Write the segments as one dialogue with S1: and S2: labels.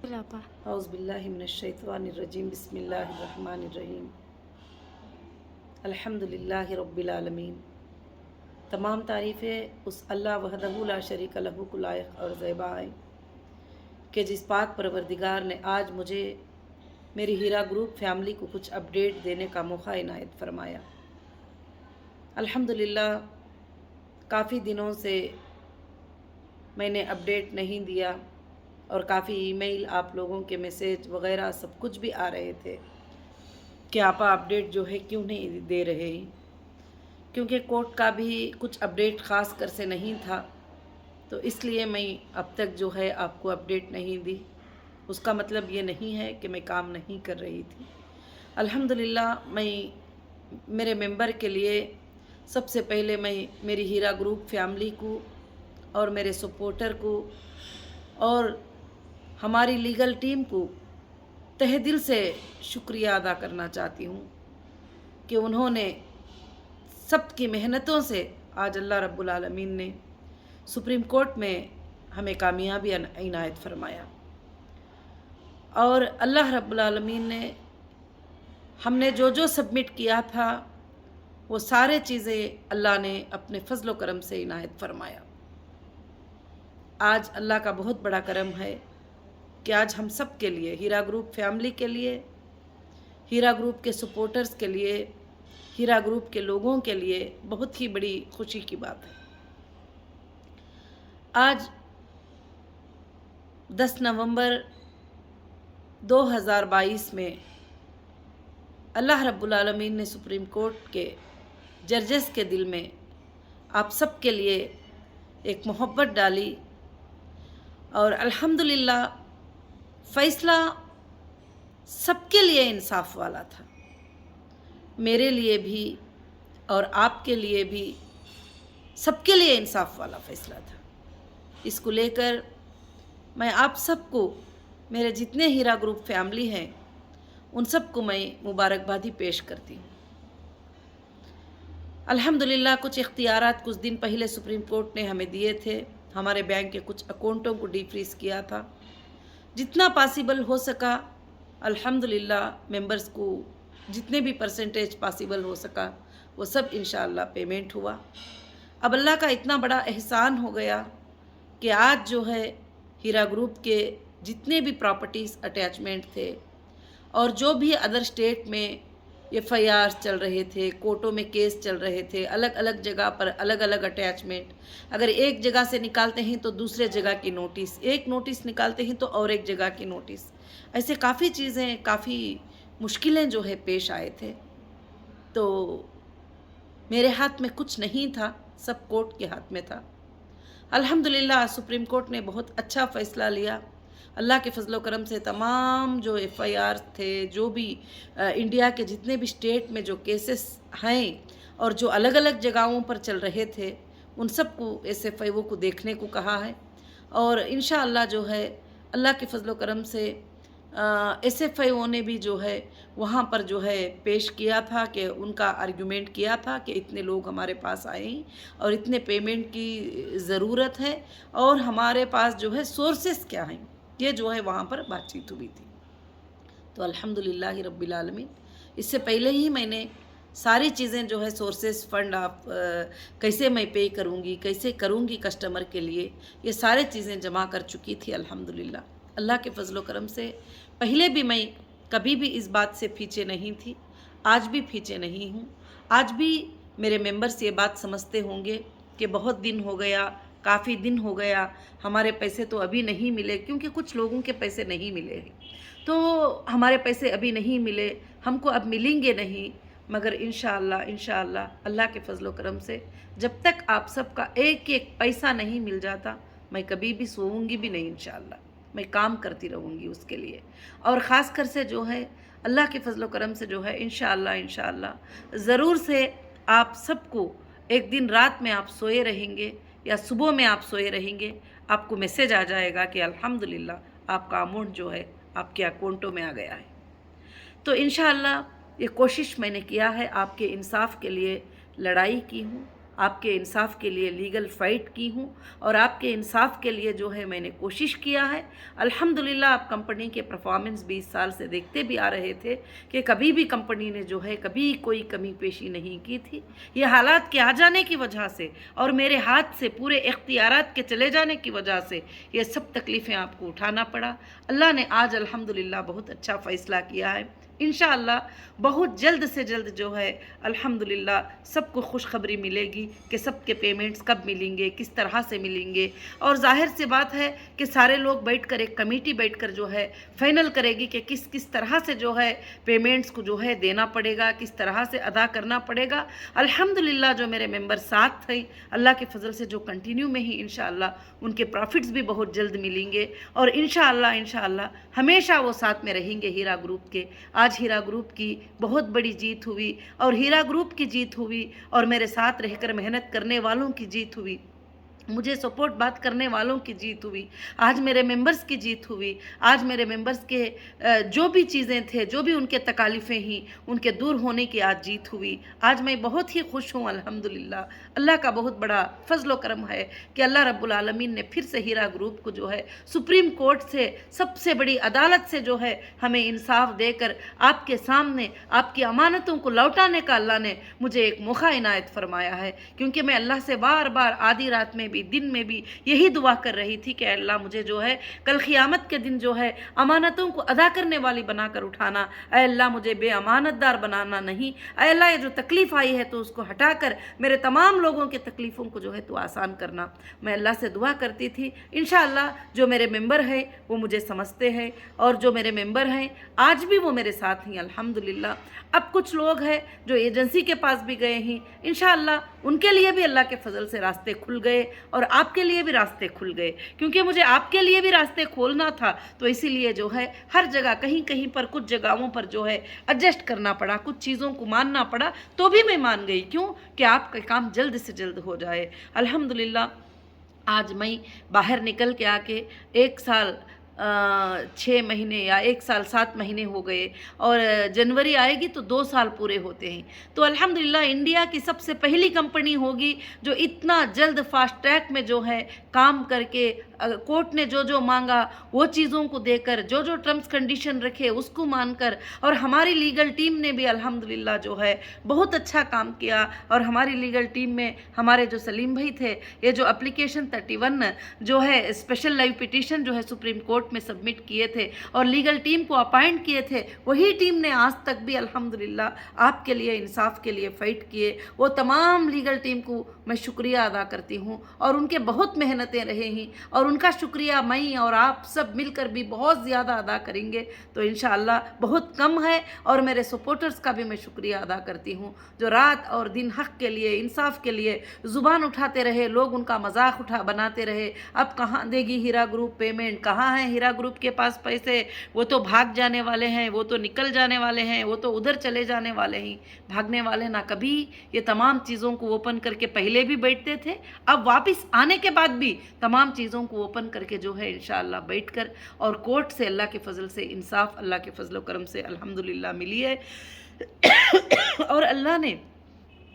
S1: औज़ु बिल्लाहि मिनश्शैतानिर्रजीम बिस्मिल्लाहिर्रहमानिर्रहीम अल्हम्दुलिल्लाहि रब्बिल आलमीन। तमाम तारीफ़ें उस अल्लाह वहदहू ला शरीक लहू को लायक और ज़ैबा हैं कि जिस पाक परवरदिगार ने आज मुझे मेरी हीरा ग्रुप फैमिली को कुछ अपडेट देने का मौका इनायत फरमाया। अल्हम्दुलिल्लाह काफ़ी दिनों से मैंने अपडेट नहीं दिया और काफ़ी ईमेल, आप लोगों के मैसेज वगैरह सब कुछ भी आ रहे थे कि आपा अपडेट जो है क्यों नहीं दे रहे हैं, क्योंकि कोर्ट का भी कुछ अपडेट ख़ास कर से नहीं था, तो इसलिए मैं अब तक जो है आपको अपडेट नहीं दी। उसका मतलब ये नहीं है कि मैं काम नहीं कर रही थी। अल्हम्दुलिल्लाह मैं मेरे मेंबर के लिए सबसे पहले मैं मेरी हीरा ग्रुप फैमिली को और मेरे सपोर्टर को और हमारी लीगल टीम को तहे दिल से शुक्रिया अदा करना चाहती हूँ कि उन्होंने सबकी मेहनतों से आज अल्लाह रब्बुल आलमीन ने सुप्रीम कोर्ट में हमें कामयाबी इनायत फरमाया। और अल्लाह रब्बुल आलमीन ने हमने जो जो सबमिट किया था वो सारे चीज़ें अल्लाह ने अपने फजल व करम से इनायत फरमाया। आज अल्लाह का बहुत बड़ा करम है कि आज हम सब के लिए, हीरा ग्रुप फैमिली के लिए, हीरा ग्रुप के सपोर्टर्स के लिए, हीरा ग्रुप के लोगों के लिए बहुत ही बड़ी खुशी की बात है। आज 10 नवंबर 2022 में अल्लाह रब्बुल आलमीन ने सुप्रीम कोर्ट के जजेस के दिल में आप सब के लिए एक मोहब्बत डाली और अल्हम्दुलिल्लाह फ़ैसला सबके लिए इंसाफ वाला था, मेरे लिए भी और आपके लिए भी, सबके लिए इंसाफ वाला फ़ैसला था। इसको लेकर मैं आप सबको, मेरे जितने हीरा ग्रुप फैमिली हैं, उन सबको मैं मुबारकबादी पेश करती हूँ। अल्हम्दुलिल्लाह कुछ इख्तियारात कुछ दिन पहले सुप्रीम कोर्ट ने हमें दिए थे। हमारे बैंक के कुछ अकाउंटों को डीफ्रीज़ किया था। जितना पॉसिबल हो सका अल्हम्दुलिल्लाह मेंबर्स को जितने भी परसेंटेज पॉसिबल हो सका वो सब इंशाअल्लाह पेमेंट हुआ। अब अल्लाह का इतना बड़ा एहसान हो गया कि आज जो है हीरा ग्रुप के जितने भी प्रॉपर्टीज़ अटैचमेंट थे और जो भी अदर स्टेट में FIR चल रहे थे, कोर्टों में केस चल रहे थे, अलग अलग जगह पर अलग अलग अटैचमेंट, अगर एक जगह से निकालते हैं तो दूसरे जगह की नोटिस, एक नोटिस निकालते हैं तो और एक जगह की नोटिस, ऐसे काफ़ी चीज़ें, काफ़ी मुश्किलें जो है पेश आए थे। तो मेरे हाथ में कुछ नहीं था, सब कोर्ट के हाथ में था। अल्हम्दुलिल्लाह सुप्रीम कोर्ट ने बहुत अच्छा फ़ैसला लिया। अल्लाह के फजल करम से तमाम जो FIR थे, जो भी इंडिया के जितने भी स्टेट में जो केसेस हैं और जो अलग अलग जगहों पर चल रहे थे, उन सब को SFIO को देखने को कहा है। और इंशाअल्लाह जो है अल्लाह के फजल करम से SFIO ने भी जो है वहाँ पर जो है पेश किया था कि उनका आर्गूमेंट किया था कि इतने लोग हमारे पास आए हैं और इतने पेमेंट की ज़रूरत है और हमारे पास जो है सोर्सेस क्या हैं, ये जो है वहाँ पर बातचीत हुई थी। तो अल्हम्दुलिल्लाह रब्बिल आलमीन, इससे पहले ही मैंने सारी चीज़ें जो है सोर्सेस फंड आप कैसे मैं पे करूँगी, कैसे करूँगी कस्टमर के लिए, ये सारी चीज़ें जमा कर चुकी थी। अल्हम्दुलिल्लाह अल्लाह के फजल करम से पहले भी मैं कभी भी इस बात से पीछे नहीं थी, आज भी पीछे नहीं हूँ। आज भी मेरे मेंबर्स ये बात समझते होंगे कि बहुत दिन हो गया, काफ़ी दिन हो गया, हमारे पैसे तो अभी नहीं मिले, क्योंकि कुछ लोगों के पैसे नहीं मिले हैं, तो हमारे पैसे अभी नहीं मिले, हमको अब मिलेंगे नहीं। मगर इंशाअल्लाह अल्लाह के फजल करम से जब तक आप सबका एक एक पैसा नहीं मिल जाता, मैं कभी भी सोऊंगी भी नहीं। इंशाअल्लाह मैं काम करती रहूँगी उसके लिए। और ख़ास कर से जो है अल्लाह के फजल करम से जो है इंशाअल्लाह ज़रूर से आप सबको एक दिन रात में आप सोए रहेंगे या सुबह में आप सोए रहेंगे, आपको मैसेज आ जाएगा कि अल्हम्दुलिल्लाह आपका अमाउंट जो है आपके अकाउंटों में आ गया है। तो इंशाअल्लाह ये कोशिश मैंने किया है, आपके इंसाफ के लिए लड़ाई की हूँ آپ کے انصاف کے لیے لیگل فائٹ کی ہوں اور آپ کے انصاف کے لیے جو ہے میں نے کوشش کیا ہے۔ الحمدللہ آپ کمپنی کے پرفارمنس 20 سال سے دیکھتے بھی آ رہے تھے کہ کبھی بھی کمپنی نے جو ہے کبھی کوئی کمی پیشی نہیں کی تھی۔ یہ حالات کے آ جانے کی وجہ سے اور میرے ہاتھ سے پورے اختیارات کے چلے جانے کی وجہ سے یہ سب تکلیفیں آپ کو اٹھانا پڑا۔ اللہ نے آج الحمدللہ بہت اچھا فیصلہ کیا ہے۔ انشاءاللہ بہت جلد سے جلد جو ہے الحمدللہ سب کو خوشخبری ملے گی کہ سب کے پیمنٹس کب ملیں گے، کس طرح سے ملیں گے، اور ظاہر سی بات ہے کہ سارے لوگ بیٹھ کر ایک کمیٹی بیٹھ کر جو ہے فائنل کرے گی کہ کس طرح سے جو ہے پیمنٹس کو جو ہے دینا پڑے گا، کس طرح سے ادا کرنا پڑے گا۔ الحمدللہ جو میرے ممبر ساتھ تھے اللہ کے فضل سے جو کنٹینیو میں ہی انشاءاللہ ان کے پروفٹس بھی بہت جلد ملیں گے، اور انشاءاللہ ہمیشہ وہ ساتھ میں رہیں گے ہیرا گروپ کے۔ آج ہیرا گروپ کی بہت بڑی جیت ہوئی، اور ہیرا گروپ کی جیت ہوئی اور میرے ساتھ رہ کر محنت کرنے والوں کی جیت ہوئی، مجھے سپورٹ بات کرنے والوں کی جیت ہوئی، آج میرے ممبرز کی جیت ہوئی۔ آج میرے ممبرز کے جو بھی چیزیں تھے، جو بھی ان کے تکالیفیں ہیں، ان کے دور ہونے کی آج جیت ہوئی۔ آج میں بہت ہی خوش ہوں الحمدللہ۔ اللہ کا بہت بڑا فضل و کرم ہے کہ اللہ رب العالمین نے پھر سے ہیرا گروپ کو جو ہے سپریم کورٹ سے، سب سے بڑی عدالت سے جو ہے ہمیں انصاف دے کر آپ کے سامنے آپ کی امانتوں کو لوٹانے کا اللہ نے مجھے ایک موقع عنایت فرمایا ہے، کیونکہ میں اللہ سے بار بار آدھی رات میں بھی دن میں بھی یہی دعا کر رہی تھی کہ اللہ مجھے جو ہے کل قیامت کے دن جو ہے امانتوں کو ادا کرنے والی بنا کر اٹھانا، اے اللہ مجھے بے امانت دار بنانا نہیں، اے اللہ یہ جو تکلیف آئی ہے تو اس کو ہٹا کر میرے تمام لوگوں کے تکلیفوں کو جو ہے تو آسان کرنا۔ میں اللہ سے دعا کرتی تھی۔ انشاءاللہ جو میرے ممبر ہیں وہ مجھے سمجھتے ہیں، اور جو میرے ممبر ہیں آج بھی وہ میرے ساتھ ہیں الحمدللہ۔ اب کچھ لوگ ہیں جو ایجنسی کے پاس بھی گئے ہیں، انشاءاللہ ان کے لیے بھی اللہ کے فضل سے راستے کھل گئے، اور آپ کے لیے بھی راستے کھل گئے، کیونکہ مجھے آپ کے لیے بھی راستے کھولنا تھا، تو اسی لیے جو ہے ہر جگہ کہیں پر کچھ جگہوں پر جو ہے ایڈجسٹ کرنا پڑا، کچھ چیزوں کو ماننا پڑا، تو بھی میں مان گئی، کیوں کہ آپ کا کام جلد سے جلد ہو جائے۔ الحمدللہ آج میں باہر نکل کے آ کے 1 سال 6 مہینے یا 1 سال 7 مہینے ہو گئے، اور جنوری آئے گی تو 2 سال پورے ہوتے ہیں۔ تو الحمدللہ انڈیا کی سب سے پہلی کمپنی ہوگی جو اتنا جلد فاسٹ ٹریک میں جو ہے کام کر کے کورٹ نے جو مانگا وہ چیزوں کو دے کر، جو ٹرمز کنڈیشن رکھے اس کو مان کر، اور ہماری لیگل ٹیم نے بھی الحمدللہ جو ہے بہت اچھا کام کیا، اور ہماری لیگل ٹیم میں ہمارے جو سلیم بھائی تھے، یہ جو اپلیکیشن 31 جو ہے اسپیشل لائیو پٹیشن جو ہے سپریم کورٹ میں سبمٹ کیے تھے اور لیگل ٹیم کو اپائنٹ کیے تھے، وہی ٹیم نے آج تک بھی الحمدللہ آپ کے لیے انصاف کے لیے فائٹ کیے۔ وہ تمام لیگل ٹیم کو میں شکریہ ادا کرتی ہوں، اور ان کے بہت محنتیں رہے ہیں، اور ان کا شکریہ میں اور آپ سب مل کر بھی بہت زیادہ ادا کریں گے تو انشاءاللہ بہت کم ہے۔ اور میرے سپورٹرز کا بھی میں شکریہ ادا کرتی ہوں جو رات اور دن حق کے لیے، انصاف کے لیے زبان اٹھاتے رہے، لوگ ان کا مذاق بناتے رہے، اب کہاں دے گی ہیرا گروپ پیمنٹ، کہاں ہیں ہیرا گروپ کے پاس پیسے، وہ تو بھاگ جانے والے ہیں، وہ تو نکل جانے والے ہیں، وہ تو ادھر چلے جانے والے ہیں۔ بھاگنے والے نہ کبھی، یہ تمام چیزوں کو اوپن کر کے پہلے بھی بیٹھتے تھے، اب واپس آنے کے بعد بھی تمام چیزوں کو اوپن کر کے جو ہے انشاءاللہ بیٹھ کر، اور کورٹ سے اللہ کے فضل سے انصاف اللہ کے فضل و کرم سے الحمدللہ ملی ہے، اور اللہ نے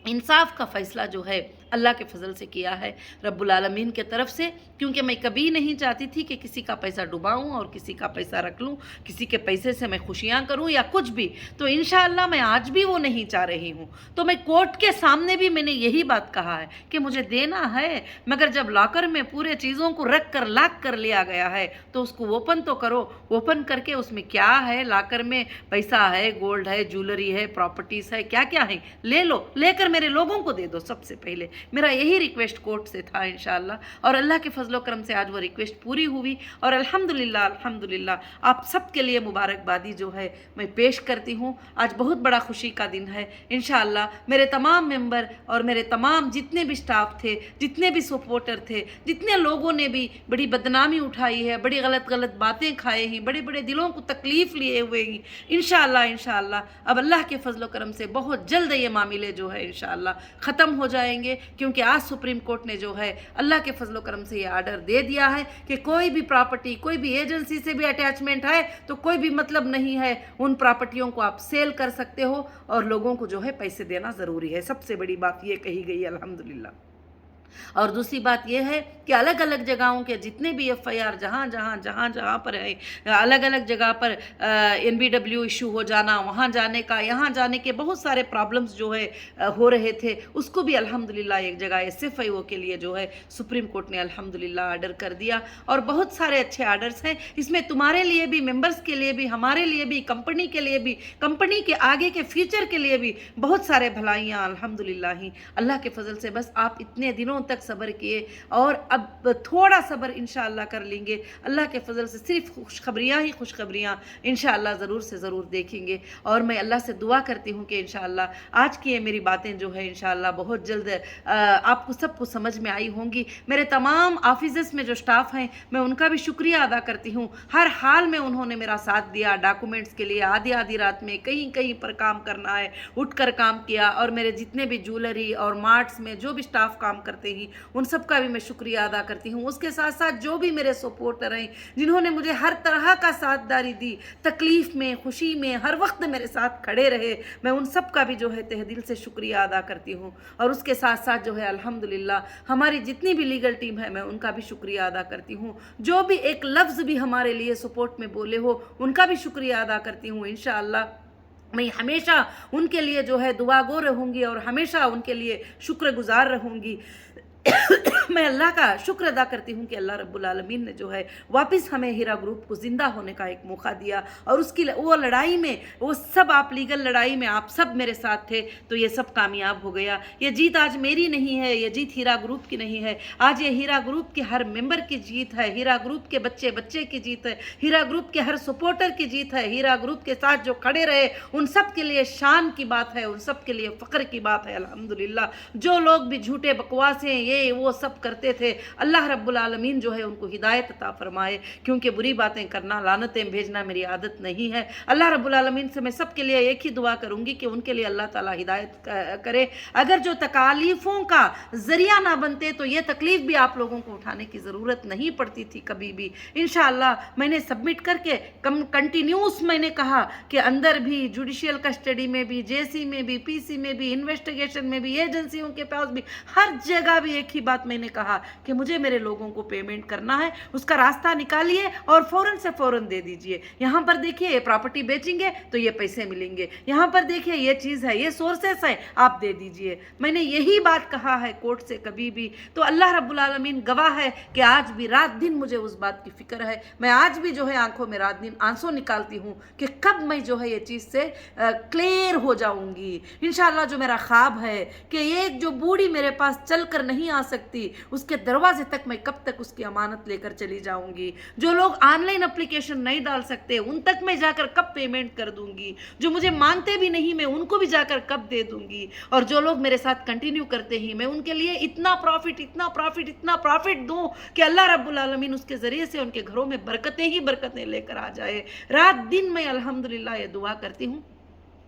S1: انصاف کا فیصلہ جو ہے اللہ کے فضل سے کیا ہے رب العالمین کے طرف سے، کیونکہ میں کبھی نہیں چاہتی تھی کہ کسی کا پیسہ ڈباؤں اور کسی کا پیسہ رکھ لوں، کسی کے پیسے سے میں خوشیاں کروں یا کچھ بھی، تو انشاءاللہ میں آج بھی وہ نہیں چاہ رہی ہوں۔ تو میں کورٹ کے سامنے بھی میں نے یہی بات کہا ہے کہ مجھے دینا ہے، مگر جب لاکر میں پورے چیزوں کو رکھ کر لاک کر لیا گیا ہے تو اس کو اوپن تو کرو، اوپن کر کے اس میں کیا ہے، لاکر میں پیسہ ہے، گولڈ ہے، جولری ہے، پراپرٹیز ہے، کیا کیا ہے، لے لو، لے کر میرے لوگوں کو دے دو۔ سب سے پہلے میرا یہی ریکویسٹ کورٹ سے تھا انشاءاللہ، اور اللہ کے فضل و کرم سے آج وہ ریکویسٹ پوری ہوئی، اور الحمدللہ آپ سب کے لیے مبارکبادی جو ہے میں پیش کرتی ہوں۔ آج بہت بڑا خوشی کا دن ہے انشاءاللہ۔ میرے تمام ممبر اور میرے تمام جتنے بھی سٹاف تھے، جتنے بھی سپورٹر تھے، جتنے لوگوں نے بھی بڑی بدنامی اٹھائی ہے، بڑی غلط باتیں کھائے ہیں، بڑے بڑے دلوں کو تکلیف لیے ہوئے ہیں، انشاءاللہ اب اللہ کے فضل و کرم سے بہت جلد یہ معاملے جو ہے انشاءاللہ ختم ہو جائیں گے، क्योंकि आज सुप्रीम कोर्ट ने जो है अल्लाह के फजल करम से ये आर्डर दे दिया है कि कोई भी प्रॉपर्टी, कोई भी एजेंसी से भी अटैचमेंट है तो कोई भी मतलब नहीं है, उन प्रॉपर्टियों को आप सेल कर सकते हो और लोगों को जो है पैसे देना ज़रूरी है। सबसे बड़ी बात ये कही गई है अल्हम्दुलिल्लाह। और दूसरी बात यह है कि अलग अलग जगहों के जितने भी FIR जहाँ पर है, अलग अलग जगह पर NBW इशू हो जाना, वहाँ जाने का, यहाँ जाने के बहुत सारे प्रॉब्लम्स जो है हो रहे थे, उसको भी अल्हम्दुलिल्लाह एक जगह SFIO के लिए जो है सुप्रीम कोर्ट ने अल्हम्दुलिल्लाह आर्डर कर दिया। और बहुत सारे अच्छे आर्डर्स हैं इसमें, तुम्हारे लिए भी, मेंबर्स के लिए भी, हमारे लिए भी, कंपनी के लिए भी, कंपनी के आगे के फ्यूचर के लिए भी बहुत सारे भलाइयाँ अल्हम्दुलिल्लाह ही अल्लाह के फजल से। बस आप इतने दिनों तक सब्र किए और अब थोड़ा सब्र इंशाअल्लाह कर लेंगे, अल्लाह के फजल से सिर्फ खुशखबरियाँ इंशाअल्लाह ज़रूर से ज़रूर देखेंगे। और मैं अल्लाह से दुआ करती हूँ कि इंशाअल्लाह आज की ये मेरी बातें जो है इंशाअल्लाह बहुत जल्द आपको सबको समझ में आई होंगी। मेरे तमाम ऑफिसेस में जो स्टाफ हैं मैं उनका भी शुक्रिया अदा करती हूँ, हर हाल में उन्होंने मेरा साथ दिया। डॉक्यूमेंट्स के लिए आधी आधी रात में कहीं कहीं पर काम करना है, उठ कर काम किया। और मेरे जितने भी ज्वेलरी और मार्ट्स में जो भी स्टाफ काम करते हैं उन सब का भी मैं शुक्रिया अदा करती हूँ। उसके साथ साथ जो भी मेरे सपोर्टर हैं जिन्होंने मुझे हर तरह का साथदारी दी, तकलीफ़ में, खुशी में, हर वक्त मेरे साथ खड़े रहे, मैं उन सब का भी जो है तहे दिल से शुक्रिया अदा करती हूँ। और उसके साथ साथ जो है अल्हम्दुलिल्लाह हमारी जितनी भी लीगल टीम है मैं उनका भी शुक्रिया अदा करती हूँ। जो भी एक लफ्ज़ भी हमारे लिए सपोर्ट में बोले हो उनका भी शुक्रिया अदा करती हूँ। इंशाअल्लाह मैं हमेशा उनके लिए जो है दुआगो रहूँगी और हमेशा उनके लिए शुक्रगुजार रहूँगी। मैं अल्लाह का शुक्र अदा करती हूँ कि अल्लाह रब्बुल आलमीन ने जो है वापस हमें हीरा ग्रुप को ज़िंदा होने का एक मौका दिया। और उसकी वो लड़ाई में, वो सब आप लीगल लड़ाई में आप सब मेरे साथ थे तो ये सब कामयाब हो गया। ये जीत आज मेरी नहीं है, ये जीत हीरा ग्रुप की नहीं है, आज ये हीरा ग्रुप के हर मेंबर की जीत है, हीरा ग्रुप के बच्चे बच्चे की जीत है, हीरा ग्रुप के हर सपोर्टर की जीत है। हीरा ग्रुप के साथ जो खड़े रहे उन सब के लिए शान की बात है, उन सब के लिए फ़ख्र की बात है अल्हम्दुलिल्लाह। जो लोग भी झूठे बकवासें ये वो सब करते थे, अल्लाह रब्बुल आलमीन जो है उनको हिदायत अता फरमाए, क्योंकि बुरी बातें करना, लानतें भेजना मेरी आदत नहीं है। अल्लाह रब्बुल आलमीन से मैं सब के लिए एक ही दुआ करूँगी कि उनके लिए अल्लाह ताला हिदायत करे। अगर जो तकालीफ़ों का ज़रिया ना बनते तो ये तकलीफ़ भी आप लोगों को उठाने की ज़रूरत नहीं पड़ती थी कभी भी। इंशाअल्लाह मैंने सबमिट करके कंटिन्यूस मैंने कहा कि अंदर भी, जुडिशियल कस्टडी में भी, JC में भी, PC में भी, इन्वेस्टिगेशन में भी, एजेंसियों के पास भी, हर जगह भी एक ही बात मैंने कहा कि मुझे मेरे लोगों को पेमेंट करना है, उसका रास्ता निकालिए और फ़ौरन से फ़ौरन दे दीजिए। यहाँ पर देखिए ये प्रॉपर्टी बेचेंगे तो ये पैसे मिलेंगे, यहाँ पर देखिए ये चीज़ है, ये सोर्सेस है, आप दे दीजिए। मैंने यही बात कहा है कोर्ट से कभी भी। तो अल्लाह रब्बुल आलमीन गवाह है कि आज भी रात दिन मुझे उस बात की फ़िक्र है। मैं आज भी जो है आंखों में रात दिन आंसू निकालती हूँ कि कब मैं जो है ये चीज़ से क्लियर हो जाऊँगी। इंशाअल्लाह जो मेरा ख्वाब है कि एक जो बूढ़ी मेरे पास चल कर नहीं आ सकती उसके दरवाजे तक मैं कब तक उसकी अमानत लेकर चली जाऊंगी। जो लोग ऑनलाइन एप्लीकेशन नहीं डाल सकते उन तक मैं जाकर कब पेमेंट कर दूंगी। जो मुझे मानते भी नहीं मैं उनको भी जाकर कब दे दूंगी। और जो लोग मेरे साथ कंटिन्यू करते हैं मैं उनके लिए इतना प्रॉफिट दूं कि अल्लाह रब्बुल आलमीन उसके ज़रिए से उनके घरों में बरकतें ही बरकतें लेकर आ जाए। रात दिन मैं अल्हम्दुलिल्लाह ये दुआ करती हूँ।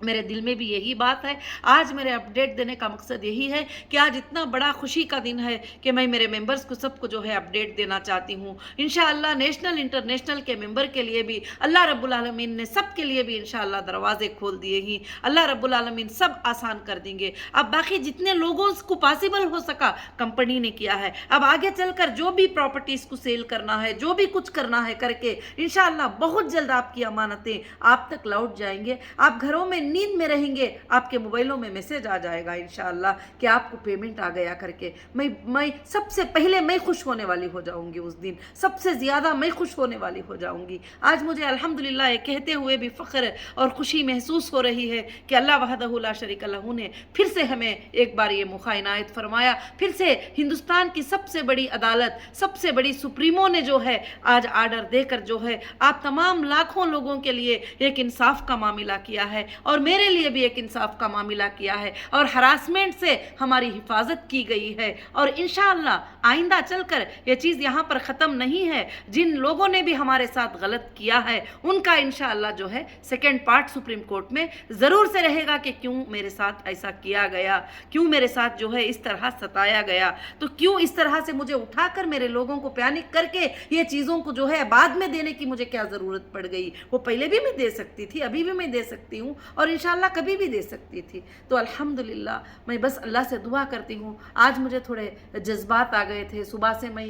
S1: मेरे दिल में भी यही बात है। आज मेरे अपडेट देने का मकसद यही है कि आज इतना बड़ा खुशी का दिन है कि मैं मेरे मेंबर्स को सबको जो है अपडेट देना चाहती हूँ। इंशाअल्लाह नेशनल इंटरनेशनल के मेंबर के लिए भी अल्लाह रब्बुल आलमीन ने सब के लिए भी इंशाअल्लाह दरवाजे खोल दिए ही। अल्लाह रब्बुल आलमीन सब आसान कर देंगे। अब बाकी जितने लोगों को पॉसिबल हो सका कंपनी ने किया है। अब आगे चलकर जो भी प्रॉपर्टीज़ को सेल करना है, जो भी कुछ करना है करके इंशाअल्लाह बहुत जल्द आपकी अमानतें आप तक लौट जाएंगे। आप घरों में नींद में रहेंगे, आपके मोबाइलों में मैसेज आ जाएगा इंशाअल्लाह कि आपको पेमेंट आ गया करके। मैं सबसे पहले मैं खुश होने वाली हो जाऊंगी उस दिन, सबसे ज़्यादा मैं खुश होने वाली हो जाऊंगी। आज मुझे अल्हम्दुलिल्लाह ये कहते हुए भी फ़ख्र और खुशी महसूस हो रही है कि अल्लाह वहदहु ला शरीका लहू ने फिर से हमें एक बार ये मौका इनायत फरमाया। फिर से हिंदुस्तान की सबसे बड़ी अदालत, सबसे बड़ी सुप्रीमो ने जो है आज आर्डर देकर जो है आप तमाम लाखों लोगों के लिए एक इंसाफ का मामला किया है और मेरे लिए भी एक इंसाफ का मामला किया है और हरासमेंट से हमारी हिफाजत की गई है। और इंशाअल्लाह آئندہ چل کر یہ چیز یہاں پر ختم نہیں ہے. جن لوگوں نے بھی ہمارے ساتھ غلط کیا ہے ان کا انشاءاللہ جو ہے سیکنڈ پارٹ سپریم کورٹ میں ضرور سے رہے گا کہ کیوں میرے ساتھ ایسا کیا گیا, کیوں میرے ساتھ جو ہے اس طرح ستایا گیا, تو کیوں اس طرح سے مجھے اٹھا کر میرے لوگوں کو پینک کر کے یہ چیزوں کو جو ہے بعد میں دینے کی مجھے کیا ضرورت پڑ گئی. وہ پہلے بھی میں دے سکتی تھی, ابھی بھی میں دے سکتی ہوں, اور انشاءاللہ کبھی بھی دے سکتی تھی. تو الحمدللہ میں بس اللہ سے دعا کرتی ہوں. آج مجھے تھوڑے جذبات آ گئے تھے, صبح سے میں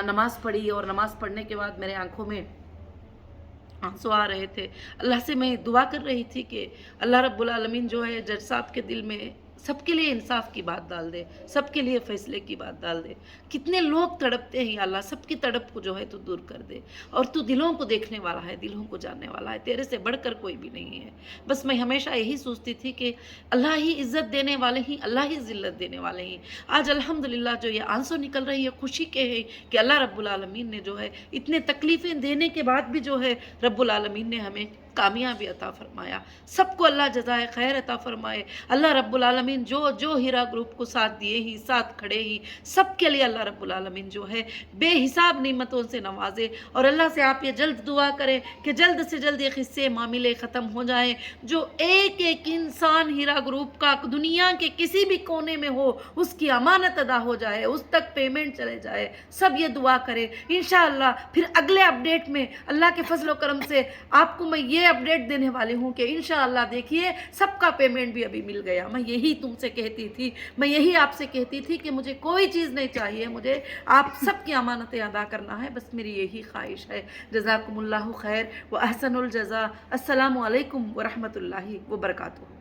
S1: نماز پڑھی اور نماز پڑھنے کے بعد میرے آنکھوں میں آنسو آ رہے تھے. اللہ سے میں دعا کر رہی تھی کہ اللہ رب العالمین جو ہے جج صاحب کے دل میں سب کے لیے انصاف کی بات ڈال دے, سب کے لیے فیصلے کی بات ڈال دے. کتنے لوگ تڑپتے ہیں یا اللہ, سب کی تڑپ کو جو ہے تو دور کر دے. اور تو دلوں کو دیکھنے والا ہے, دلوں کو جاننے والا ہے, تیرے سے بڑھ کر کوئی بھی نہیں ہے. بس میں ہمیشہ یہی سوچتی تھی کہ اللہ ہی عزت دینے والے ہیں, اللہ ہی ذلت دینے والے ہیں. آج الحمدللہ جو یہ آنسو نکل رہی ہے خوشی کے ہیں کہ اللہ رب العالمین نے جو ہے اتنے تکلیفیں دینے کے بعد بھی جو ہے رب العالمین نے ہمیں کامیابی عطا فرمایا. سب کو اللہ جزائے خیر عطا فرمائے. اللہ رب العالمین جو ہیرا گروپ کو ساتھ دیے ہی, ساتھ کھڑے ہی, سب کے لیے اللہ رب العالمین جو ہے بے حساب نعمتوں سے نوازے. اور اللہ سے آپ یہ جلد دعا کریں کہ جلد سے جلد یہ قصے معاملے ختم ہو جائیں. جو ایک ایک انسان ہیرا گروپ کا دنیا کے کسی بھی کونے میں ہو اس کی امانت ادا ہو جائے, اس تک پیمنٹ چلے جائے. سب یہ دعا کریں انشاءاللہ. پھر اگلے اپڈیٹ میں اللہ کے فضل و کرم سے آپ کو میں یہ اپڈیٹ دینے والی ہوں کہ انشاءاللہ دیکھیے سب کا پیمنٹ بھی ابھی مل گیا. میں یہی تم سے کہتی تھی, میں یہی آپ سے کہتی تھی کہ مجھے کوئی چیز نہیں چاہیے, مجھے آپ سب کی امانتیں ادا کرنا ہے, بس میری یہی خواہش ہے. جزاکم اللہ خیر و احسن الجزا. السلام علیکم ورحمۃ اللہ وبرکاتہ.